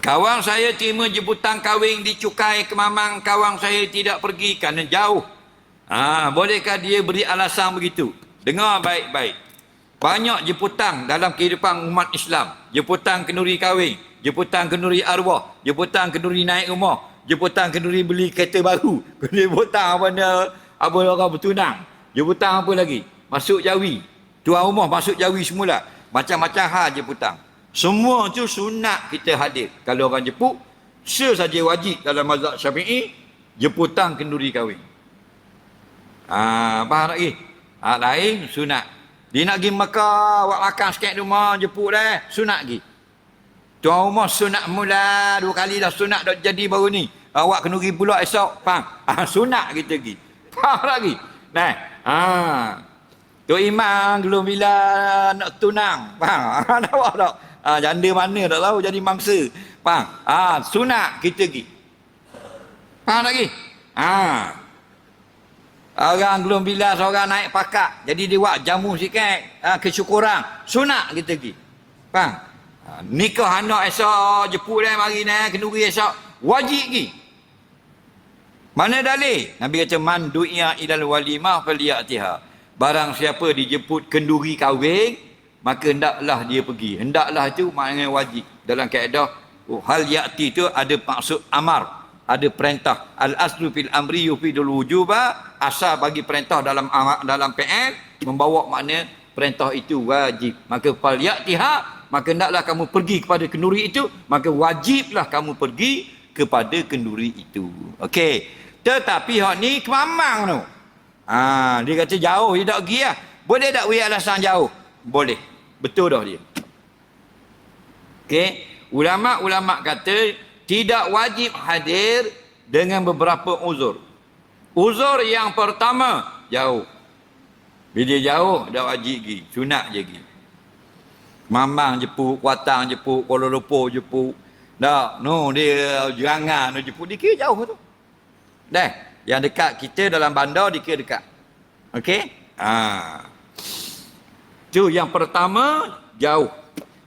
Kawan saya terima jemputan kahwin di Cukai Kemamang, kawan saya tidak pergi kerana jauh. Bolehkah dia beri alasan begitu? Dengar baik-baik. Banyak jemputan dalam kehidupan umat Islam. Jemputan kenduri kahwin, jemputan kenduri arwah, jemputan kenduri naik rumah, jemputan kenduri beli kereta baru, jemputan apa orang bertunang, jemputan apa lagi? Masuk jawi. Tuan rumah masuk jawi semula. Macam-macam hal jemputan. Semua tu sunat kita hadir. Kalau orang jemput, saja wajib dalam mazhab Syafi'i, jemputan kenduri kahwin. Faham lagi? Lain sunat. Dia nak pergi Mekah, buat makan sikit rumah, jemput dah, sunat lagi. Tuan rumah sunat mula, 2 kali dah sunat dah jadi baru ni. Awak kena pergi pula esok, faham? Sunat kita pergi. Faham lagi? Nah, tu imam belum bila nak tunang, faham? Nampak tak? Janda mana tak tahu jadi mangsa. Faham? Sunat kita pergi. Faham lagi? Orang belum bila seorang naik pakak, jadi dia buat jamu sikit, kesyukuran. Sunat kita pergi. Faham? Nikah anak esok, jemput dia mari ni, kenduri esok. Wajib pergi. Mana dalil? Nabi kata, man du'iya ilal walimah faliyatiha. Barang siapa dijemput kenduri kahwin, maka hendaklah dia pergi. Hendaklah itu maknanya wajib. Dalam kaedah hal ya'ti itu ada maksud amar, ada perintah. Al aslu fil amri yufidul wujuba. Asal bagi perintah dalam PN membawa makna perintah itu wajib. Maka fal ya'tiha, maka hendaklah kamu pergi kepada kenduri itu, maka wajiblah kamu pergi kepada kenduri itu. Okey. Tetapi hak ni Kemamang tu. Dia kata jauh dia tak pergi lah. Boleh tak beri alasan jauh? Boleh. Betul dah dia. Okey. Ulama' kata tidak wajib hadir dengan beberapa uzur. Uzur yang pertama, jauh. Bila jauh, dah wajib pergi. Sunat je pergi. Mamang jemput, Kuatang jemput, Kuala Lumpur jemput. Dah, dia Jerangan jemput. Dia kira jauh tu. Dah, yang dekat kita dalam bandar, dia kira dekat. Okey? Tu yang pertama, jauh.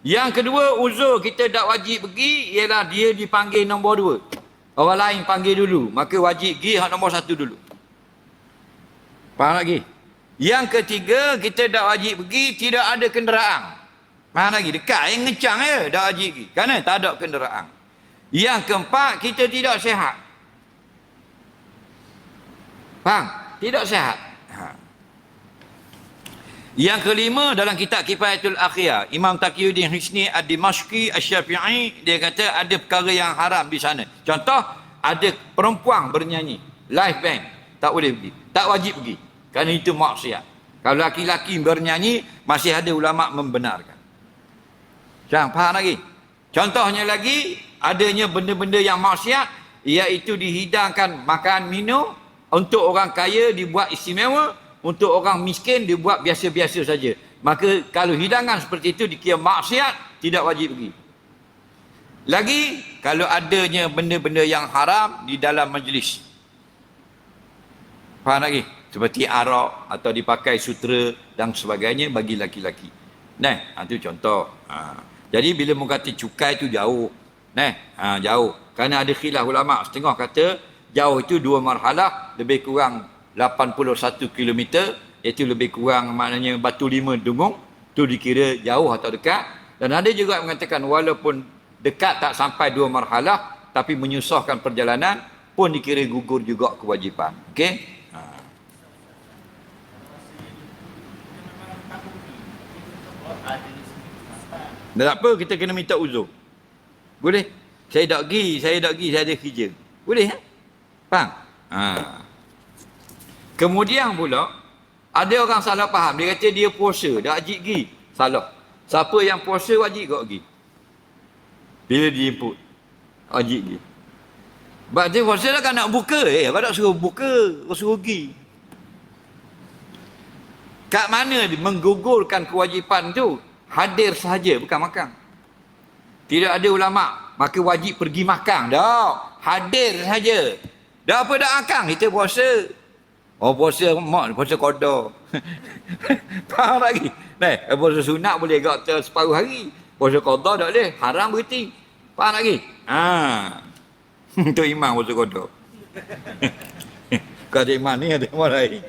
Yang kedua, uzur kita tak wajib pergi, ialah dia dipanggil nombor 2. Orang lain panggil dulu, maka wajib pergi hak nombor 1 dulu. Faham lagi? Yang ketiga, kita tak wajib pergi, tidak ada kenderaan. Faham lagi? Dekat yang ngecang je, tak wajib pergi. Kerana tak ada kenderaan. Yang keempat, kita tidak sihat. Faham? Tidak sihat. Yang kelima, dalam kitab Kifayatul Akhiyah, Imam Taqiyuddin Hisni Ad-Dimashqi Asy-Syafi'i, dia kata ada perkara yang haram di sana. Contoh, ada perempuan bernyanyi, live band, tak boleh pergi, tak wajib pergi, kerana itu maksiat. Kalau laki-laki bernyanyi, masih ada ulama' membenarkan. Jangan faham lagi. Contohnya lagi, adanya benda-benda yang maksiat, iaitu dihidangkan makan minum, untuk orang kaya dibuat istimewa, untuk orang miskin dibuat biasa-biasa saja. Maka kalau hidangan seperti itu dikira maksiat, tidak wajib pergi. Lagi, kalau adanya benda-benda yang haram di dalam majlis. Faham lagi? Seperti arak atau dipakai sutera dan sebagainya bagi laki-laki. Itu contoh. Jadi bila mu kata cukai itu jauh. Jauh. Kerana ada khilaf ulama'. Setengah kata jauh itu 2 marhalah, lebih kurang 81 km, iaitu lebih kurang maknanya Batu 5 Dengung, tu dikira jauh atau dekat. Dan ada juga mengatakan walaupun dekat tak sampai 2 marhalah, tapi menyusahkan perjalanan, pun dikira gugur juga kewajipan. Okey? Tak apa, kita kena minta uzur. Boleh? Saya tak pergi, saya ada kerja. Boleh? Faham? Kemudian pula, ada orang salah faham. Dia kata dia puasa, dah wajib pergi. Salah. Siapa yang puasa wajib kau pergi. Bila dia jemput, wajib pergi. Sebab dia puasa dah kan nak buka. Kau tak suruh buka, kau suruh pergi. Kat mana dia menggugurkan kewajipan tu? Hadir sahaja, bukan makan. Tidak ada ulama' maka wajib pergi makan. Tak. Hadir sahaja. Dah apa dah akang, kita puasa. Puasa mak, puasa qada. Faham lagi? Puasa sunat boleh agak separuh hari. Puasa qada tak boleh, haram berhenti. Faham lagi? Tu imam usul kodok. Kau ada iman ni ada iman lain.